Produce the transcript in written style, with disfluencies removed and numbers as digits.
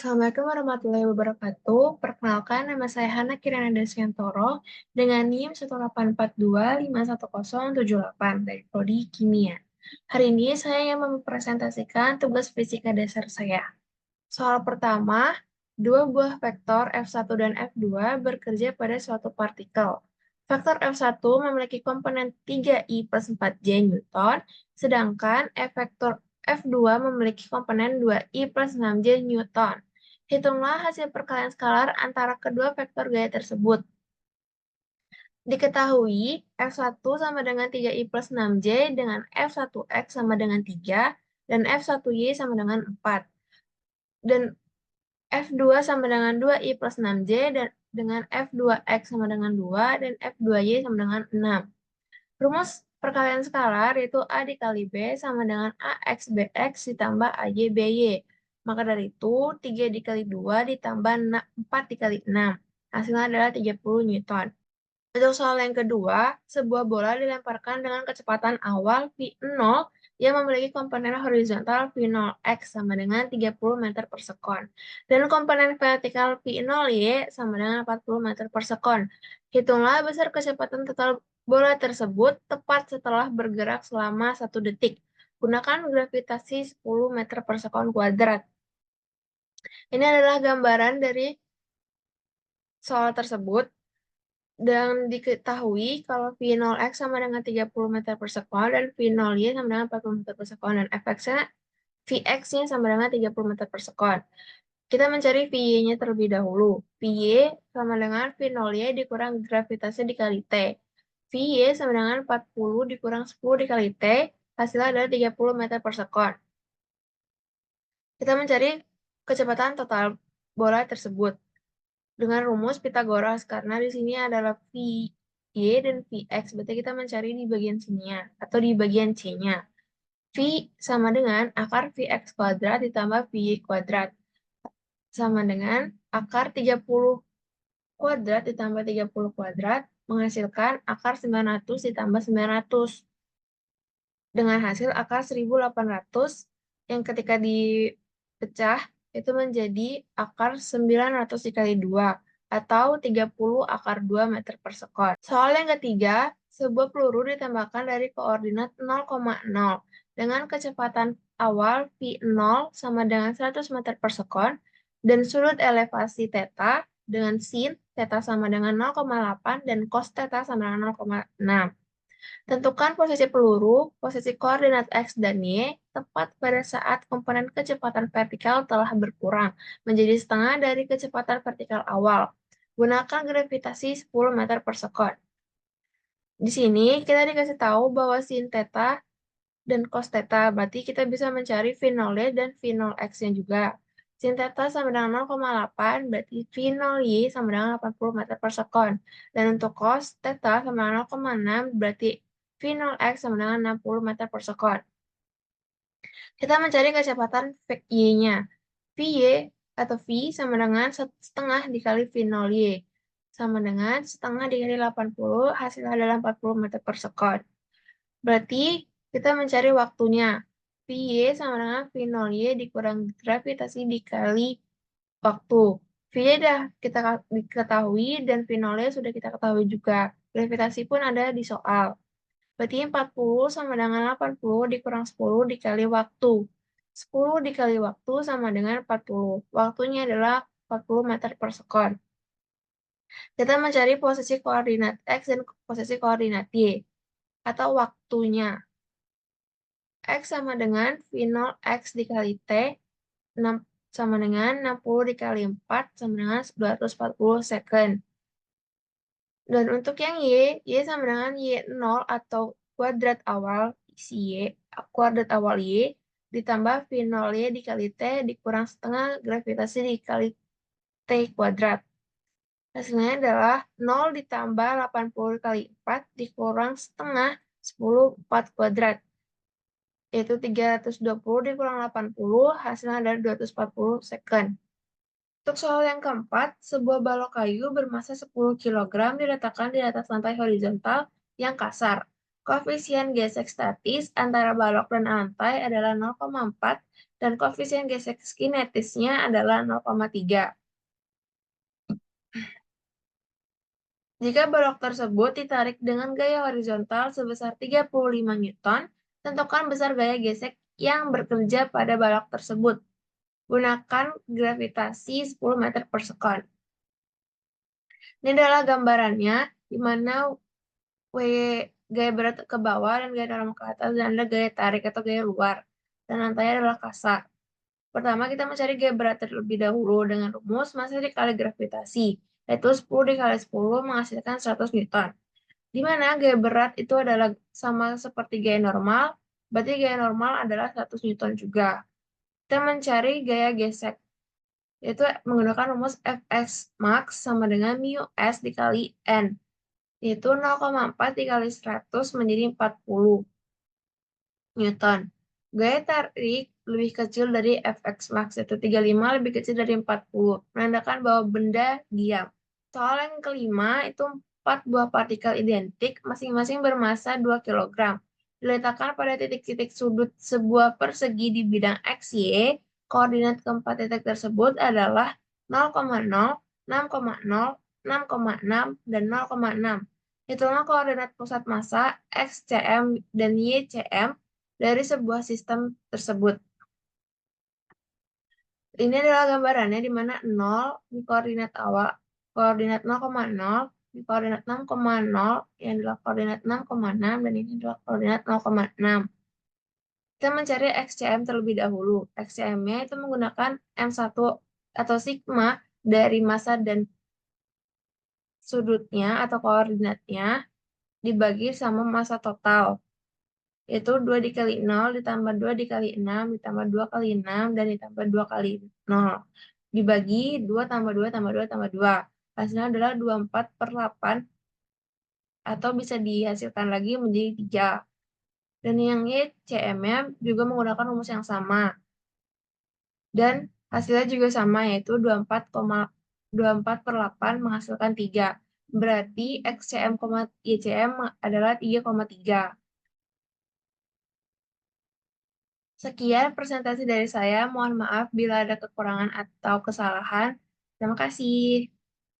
Assalamualaikum warahmatullahi wabarakatuh. Perkenalkan, nama saya Hana Kirana Desviantoro dengan NIM 18251051078 dari Prodi Kimia. Hari ini saya yang mempresentasikan tugas fisika dasar saya. Soal pertama, dua buah vektor F1 dan F2 bekerja pada suatu partikel. Vektor F1 memiliki komponen 3i plus 4j Newton, sedangkan vektor F2 memiliki komponen 2i plus 6j Newton. Hitunglah hasil perkalian skalar antara kedua vektor gaya tersebut. Diketahui F1 sama dengan 3i plus 6j dengan F1x sama dengan 3 dan F1y sama dengan 4. Dan F2 sama dengan 2i plus 6j dan dengan F2x sama dengan 2 dan F2y sama dengan 6. Rumus perkalian skalar yaitu A dikali B sama dengan AX BX ditambah AY BY. Maka dari itu 3 dikali 2 ditambah 4 dikali 6. Hasilnya adalah 30 Newton. Untuk soal yang kedua, sebuah bola dilemparkan dengan kecepatan awal V0 yang memiliki komponen horizontal V0x sama dengan 30 meter per sekon. Dan komponen vertikal V0y sama dengan 40 meter per sekon. Hitunglah besar kecepatan total bola tersebut tepat setelah bergerak selama 1 detik. Gunakan gravitasi 10 meter per sekon kuadrat. Ini adalah gambaran dari soal tersebut. Dan diketahui kalau V0x sama dengan 30 meter per sekon dan V0y sama dengan 40 meter per sekon dan Vx-nya sama dengan 30 meter per sekon. Kita mencari Vy-nya terlebih dahulu. Vy sama dengan V0y dikurang gravitasi dikali T. Vy sama dengan 40 dikurang 10 dikali T, hasilnya adalah 30 meter per sekon. Kita mencari kecepatan total bola tersebut dengan rumus Pitagoras, karena di sini adalah Vy dan Vx, berarti kita mencari di bagian sininya atau di bagian C-nya. V sama dengan akar Vx kuadrat ditambah Vy kuadrat sama dengan akar 30 kuadrat ditambah 30 kuadrat menghasilkan akar 900 ditambah 900 dengan hasil akar 1800 yang ketika dipecah itu menjadi akar 900 dikali 2 atau 30 akar 2 meter per sekon. Soal yang ketiga, sebuah peluru ditembakkan dari koordinat 0,0 dengan kecepatan awal V0 sama dengan 100 meter per sekon dan sudut elevasi θ dengan sin θ sama dengan 0,8 dan cos θ sama dengan 0,6. Tentukan posisi peluru, posisi koordinat X dan Y, tepat pada saat komponen kecepatan vertikal telah berkurang menjadi setengah dari kecepatan vertikal awal. Gunakan gravitasi 10 meter per sekon. Di sini kita dikasih tahu bahwa sin θ dan cos θ, berarti kita bisa mencari V0Y dan V0X-nya juga. Sin θ sama dengan 0,8, berarti V0Y sama dengan 80 meter per sekon. Dan untuk cos θ sama dengan 0,6, berarti V0X sama dengan 60 meter per sekon. Kita mencari kecepatan Y-nya. Vy atau V sama dengan setengah dikali V0Y. Sama dengan setengah dikali 80, hasilnya adalah 40 meter per sekon. Berarti kita mencari waktunya. Vy sama dengan V0Y dikurang gravitasi dikali waktu. Vy sudah kita ketahui dan V0Y sudah kita ketahui juga. Gravitasi pun ada di soal. Berarti 40 sama dengan 80 dikurang 10 dikali waktu. 10 dikali waktu sama dengan 40. Waktunya adalah 40 meter per sekon. Kita mencari posisi koordinat X dan posisi koordinat Y atau waktunya. X sama dengan V0X dikali T, 6 sama dengan 60 dikali 4 sama dengan 240 second. Dan untuk yang Y sama dengan Y0 atau kuadrat awal si Y, kuadrat awal Y, ditambah V0Y dikali T dikurang setengah gravitasi dikali T kuadrat. Hasilnya adalah 0 ditambah 80 kali 4 dikurang setengah 10 4 kuadrat. Yaitu 320 dikurang 80, hasilnya adalah 240 second. Untuk soal yang keempat, sebuah balok kayu bermassa 10 kg diletakkan di atas lantai horizontal yang kasar. Koefisien gesek statis antara balok dan lantai adalah 0,4 dan koefisien gesek kinetisnya adalah 0,3. Jika balok tersebut ditarik dengan gaya horizontal sebesar 35 Newton, tentukan besar gaya gesek yang bekerja pada balok tersebut. Gunakan gravitasi 10 meter per sekon. Ini adalah gambarannya, di mana gaya berat ke bawah dan gaya normal ke atas, dan ada gaya tarik atau gaya luar. Dan lantainya adalah kasa. Pertama, kita mencari gaya berat terlebih dahulu dengan rumus massa dikali gravitasi, yaitu 10 dikali 10 menghasilkan 100 Newton. Di mana gaya berat itu adalah sama seperti gaya normal, berarti gaya normal adalah 100 Newton juga. Kita mencari gaya gesek, yaitu menggunakan rumus Fx max sama dengan mu s dikali n, yaitu 0,4 dikali 100 menjadi 40 Newton. Gaya tarik lebih kecil dari Fx max, yaitu 35 lebih kecil dari 40, menandakan bahwa benda diam. Soal yang kelima, itu 4 buah partikel identik, masing-masing bermassa 2 kg. Diletakkan pada titik-titik sudut sebuah persegi di bidang XY, koordinat keempat titik tersebut adalah 0,0, 6,0, 6,6, dan 0,6. Itulah koordinat pusat massa X, Cm, dan Y, Cm dari sebuah sistem tersebut. Ini adalah gambarannya di mana 0 di koordinat awal, koordinat 0,0, di koordinat 6,0, yang adalah koordinat 6,6, dan ini adalah koordinat 0,6. Kita mencari XCM terlebih dahulu. XCM-nya itu menggunakan M1 atau sigma dari massa dan sudutnya atau koordinatnya dibagi sama massa total. Yaitu 2 dikali 0 ditambah 2 dikali 6 ditambah 2 kali 6 dan ditambah 2 kali 0. Dibagi 2 tambah 2 tambah 2 tambah 2. Hasilnya adalah 24 per 8 atau bisa dihasilkan lagi menjadi 3. Dan yang CM-nya juga menggunakan rumus yang sama. Dan hasilnya juga sama, yaitu 24 per 8 menghasilkan 3. Berarti XCM, YCM adalah 3,3. Sekian presentasi dari saya. Mohon maaf bila ada kekurangan atau kesalahan. Terima kasih.